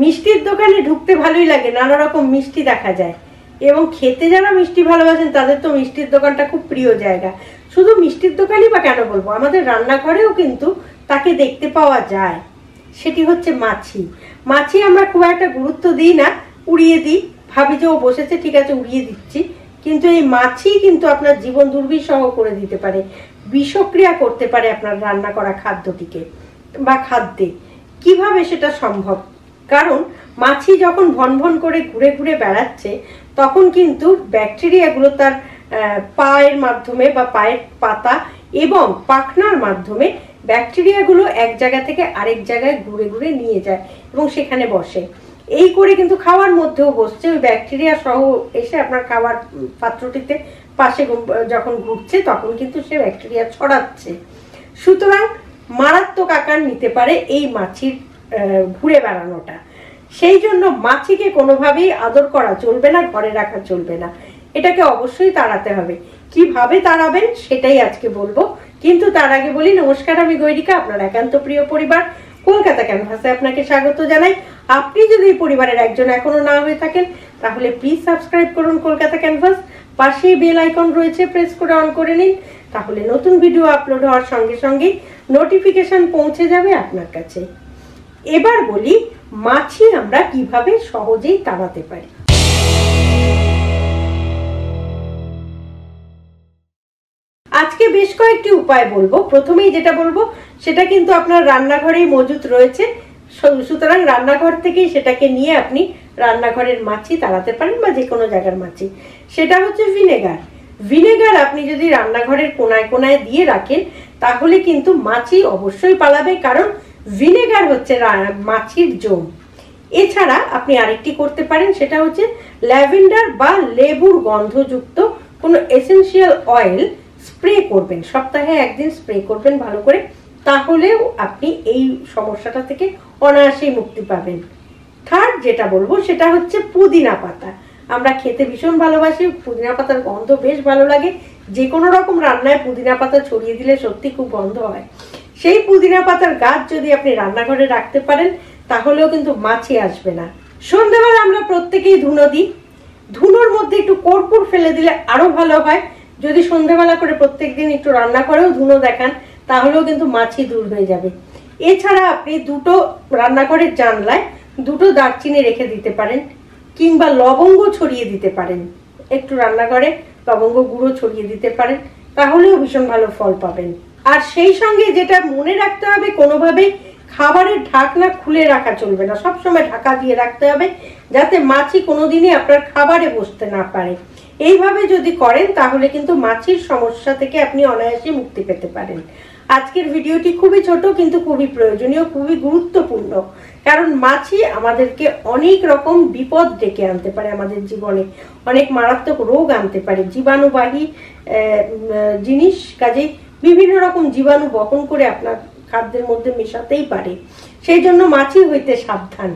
মিষ্টির দোকানে ঢুকতে ভালোই লাগে, নানা রকম মিষ্টি দেখা যায় এবং খেতে যারা মিষ্টি ভালোবাসেন তাদের তো মিষ্টির দোকানটা খুব প্রিয় জায়গা। শুধু মিষ্টির দোকানই বা কেন বলবো, আমাদের রান্নাঘরেও কিন্তু তাকে দেখতে পাওয়া যায়। সেটি হচ্ছে মাছি। মাছি আমরা খুব একটা গুরুত্ব দিই না, উড়িয়ে দিই, ভাবি যে ও বসেছে ঠিক আছে উড়িয়ে দিচ্ছি, কিন্তু এই মাছি কিন্তু আপনার জীবন দুর্বিষহ করে দিতে পারে, বিষক্রিয়া করতে পারে আপনার রান্না করা খাদ্যটিকে বা খাদ্যে। কিভাবে সেটা সম্ভব? কারণ মাছি যখন ভন ভন করে ঘুরে ঘুরে বেড়াচ্ছে তখন কিন্তু ব্যাকটেরিয়াগুলো তার পায়ের মাধ্যমে বা পায়ের পাতা এবং পাখনার মাধ্যমে ব্যাকটেরিয়াগুলো এক জায়গা থেকে আরেক জায়গায় ঘুরে ঘুরে নিয়ে যায় এবং সেখানে বসে। এই করে কিন্তু খাওয়ার মধ্যেও বসছে, ওই ব্যাকটেরিয়া সহ এসে আপনার খাওয়ার পাত্রটিতে পাশে যখন ঘুরছে তখন কিন্তু সে ব্যাকটেরিয়া ছড়াচ্ছে। সুতরাং মারাত্মক আকার নিতে পারে এই মাছির ঘুরে বেড়ানোটা। সেই জন্য মাছিকে কোনোভাবেই আদর করা চলবে না, ঘরে রাখা চলবে না, এটাকে অবশ্যই তাড়াতে হবে। কিভাবে তাড়াবেন সেটাই আজকে বলবো, কিন্তু তার আগে বলি নমস্কার, আমি গৈরিকা, আপনার একান্ত প্রিয় পরিবার কলকাতা ক্যানভাসে আপনাকে স্বাগত জানাই। আপনি যদি এই পরিবারের একজন এখনো না হয়ে থাকেন তাহলে প্লিজ সাবস্ক্রাইব করুন কলকাতা ক্যানভাস, পাশেই বেল আইকন রয়েছে, প্রেস করে অন করে নিন, তাহলে নতুন ভিডিও আপলোড হওয়ার সঙ্গে সঙ্গে নোটিফিকেশন পৌঁছে যাবে আপনার কাছে। এবার বলি মাছি আমরা কিভাবে সহজেই তাড়াতে পারি। আজকে বেশ কয়েকটি উপায় বলবো। প্রথমেই যেটা বলবো সেটা কিন্তু আপনার রান্নাঘরেই মজুত রয়েছে, সুতরাং রান্নাঘর থেকেই সেটাকে নিয়ে আপনি রান্নাঘরের মাছি তাড়াতে পারেন বা যে কোনো জায়গার মাছি। সেটা হচ্ছে ভিনেগার। ভিনেগার আপনি যদি রান্নাঘরের কোনায় কোনায় দিয়ে রাখেন তাহলে কিন্তু মাছি অবশ্যই পালাবে, কারণ ভিনেগার হচ্ছে মাছির জম। এছাড়া আপনি আরেকটি করতে পারেন, সেটা হচ্ছে ল্যাভেন্ডার বা লেবুর গন্ধযুক্ত কোনো এসেনশিয়াল অয়েল স্প্রে করবেন, সপ্তাহে একদিন স্প্রে করবেন ভালো করে, তাহলেও আপনি এই সমস্যাটা থেকে অনায়াসেই মুক্তি পাবেন। থার্ড যেটা বলবো সেটা হচ্ছে পুদিনা পাতা। আমরা খেতে ভীষণ ভালোবাসি, পুদিনা পাতার গন্ধ বেশ ভালো লাগে, যে কোনো রকম রান্নায় পুদিনা পাতা ছড়িয়ে দিলে সত্যি খুব গন্ধ হয়। সেই পুদিনা পাতার গাছ যদি আপনি রান্নাঘরে রাখতে পারেন তাহলেও কিন্তু মাছি আসবে না। সন্ধ্যাবেলা আমরা প্রত্যেকেই ধুনো দিই, ধুনোর মধ্যে একটু কর্পূর ফেলে দিলে আরো ভালো হয়। যদি সন্ধ্যাবেলা করে প্রত্যেকদিন একটু রান্না করেও ধুনো দেখান তাহলেও কিন্তু মাছি দূর হয়ে যাবে। এছাড়া আপনি দুটো রান্নাঘরের জানলায় দুটো দারচিনি রেখে দিতে পারেন, কিংবা লবঙ্গ ছড়িয়ে দিতে পারেন, একটু রান্নাঘরে লবঙ্গ গুঁড়ো ছড়িয়ে দিতে পারেন, তাহলেও ভীষণ ভালো ফল পাবেন। আর সেই সঙ্গে যেটা মনে রাখতে হবে, কোনোভাবেই খাবারের ঢাকনা খুলে রাখা চলবে না, সবসময় ঢাকা দিয়ে রাখতে হবে যাতে মাছি কোনোদিনই আপনার খাবারে বসতে না পারে। এইভাবে যদি করেন তাহলে কিন্তু মাছির সমস্যা থেকে আপনি অনায়াসে মুক্তি পেতে পারেন। আজকের ভিডিওটি খুবই ছোট কিন্তু খুবই প্রয়োজনীয়, খুবই গুরুত্বপূর্ণ, কারণ মাছি আমাদেরকে অনেক রকম বিপদ ডেকে আনতে পারে, আমাদের জীবনে অনেক মারাত্মক রোগ আনতে পারে, জীবাণুবাহী জিনিস, কাজেই বিভিন্ন রকম জীবাণু বহন করে আপনার খাদ্যের মধ্যে মেশাতেই পারে। সেই জন্য মাছি হইতে সাবধান।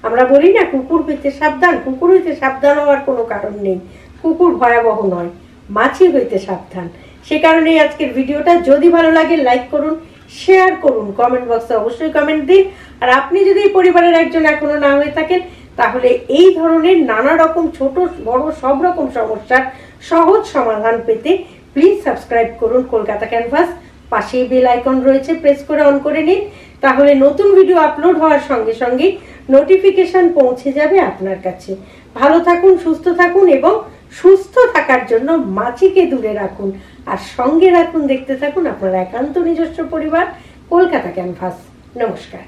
আমরা বলি না কুকুর হইতে সাবধান, কুকুর হইতে সাবধান হওয়ার কোনো কারণ নেই, কুকুর ভয়াবহ নয়, মাছি হইতে সাবধান। সে কারণেই আজকের ভিডিওটা যদি ভালো লাগে লাইক করুন, শেয়ার করুন, কমেন্ট বক্সে অবশ্যই কমেন্ট দিন। আর আপনি যদি এই পরিবারের একজন এখনো না হয়ে থাকেন তাহলে এই ধরনের নানা রকম ছোট বড় সব রকম সমস্যার সহজ সমাধান পেতে প্লিজ সাবস্ক্রাইব করুন কলকাতা ক্যানভাস, পাশেই বেল আইকন রয়েছে, প্রেস করে অন করে নিন, তাহলে নতুন ভিডিও আপলোড হওয়ার সঙ্গে সঙ্গে নোটিফিকেশন পৌঁছে যাবে আপনার কাছে। ভালো থাকুন, সুস্থ থাকুন এবং সুস্থ থাকার জন্য মাছিকে দূরে রাখুন আর সঙ্গে রাখুন, দেখতে থাকুন আপনার একান্ত নিজস্ব পরিবার কলকাতা ক্যানভাস। নমস্কার।